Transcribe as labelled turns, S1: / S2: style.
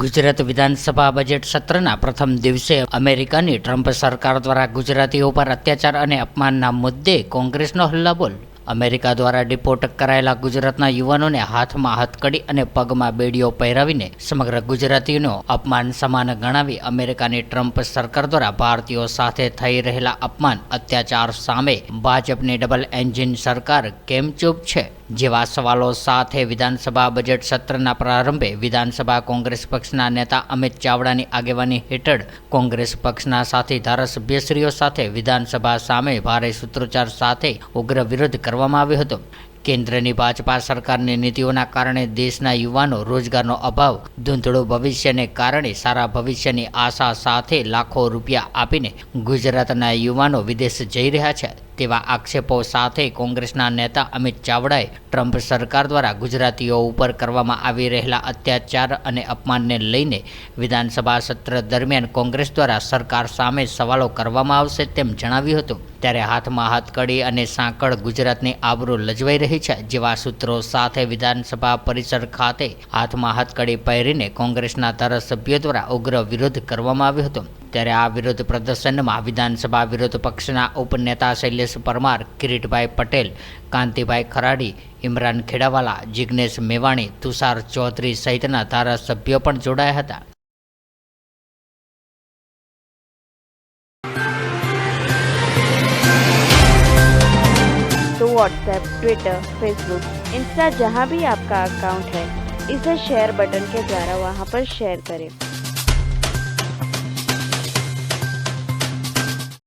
S1: ગુજરાત વિધાનસભા બજેટ સત્રના પ્રથમ દિવસે અમેરિકાની ટ્રમ્પ સરકાર દ્વારા ગુજરાતીઓ પર અત્યાચાર અને અપમાનના મુદ્દે કોંગ્રેસનો હલ્લાબોલ। અમેરિકા દ્વારા ડિપોર્ટ કરાયેલા ગુજરાતના યુવાનોને હાથમાં હથકડી અને પગમાં બેડીઓ પહેરાવીને સમગ્ર ગુજરાતીઓનો અપમાન સમાન ગણાવી અમેરિકાની ટ્રમ્પ સરકાર દ્વારા ભારતીયો સાથે થઈ રહેલા અપમાન અત્યાચાર સામે ભાજપની ડબલ એન્જિન સરકાર કેમ ચૂપ છે જેવા સવાલો સાથે વિધાનસભા બજેટ સત્રના પ્રારંભે વિધાનસભા કોંગ્રેસ પક્ષના નેતા અમિત ચાવડાની આગેવાની હેઠળ કોંગ્રેસ પક્ષના સાથી ધારાસભ્યશ્રીઓ સાથે વિધાનસભા સામે ભારે સૂત્રોચ્ચાર સાથે ઉગ્ર વિરોધ કરવામાં આવ્યો હતો। કેન્દ્રની ભાજપા સરકારની નીતિઓના કારણે દેશના યુવાનો રોજગારનો અભાવ, ધૂંધળું ભવિષ્યને કારણે સારા ભવિષ્યની આશા સાથે લાખો રૂપિયા આપીને ગુજરાતના યુવાનો વિદેશ જઈ રહ્યા છે તેવા આક્ષેપો સાથે કોંગ્રેસના નેતા અમિત ચાવડાએ ટ્રમ્પ સરકાર દ્વારા ગુજરાતીઓ ઉપર કરવામાં આવી રહેલા અત્યાચાર અને અપમાનને લઈને વિધાનસભા સત્ર દરમિયાન કોંગ્રેસ દ્વારા સરકાર સામે સવાલો કરવામાં આવશે તેમ જણાવ્યું હતું। ત્યારે હાથમાં હાથકડી અને સાંકળ ગુજરાતની આબરૂ લજવાઈ રહી છે જેવા સૂત્રો સાથે વિધાનસભા પરિસર ખાતે હાથમાં હાથકડી પહેરીને કોંગ્રેસના ધારાસભ્યો દ્વારા ઉગ્ર વિરોધ કરવામાં આવ્યો હતો। ત્યારે આ વિરોધ પ્રદર્શનમાં વિધાનસભા વિરોધ પક્ષના ઉપનેતા શૈલેષ પરમાર, કિરીટભાઈ પટેલ, કાંતિભાઈ ખરાડી, ઇમરાન ખેડાવાલા, જિગ્નેશ મેવાણી, તુષાર ચૌધરી સહિતના ધારાસભ્યો પણ જોડાયા હતા।
S2: तो व्हाट्सएप, ट्विटर, फेसबुक, इंस्टा जहाँ भी आपका अकाउंट है, इसे शेयर बटन के द्वारा वहाँ पर शेयर करें।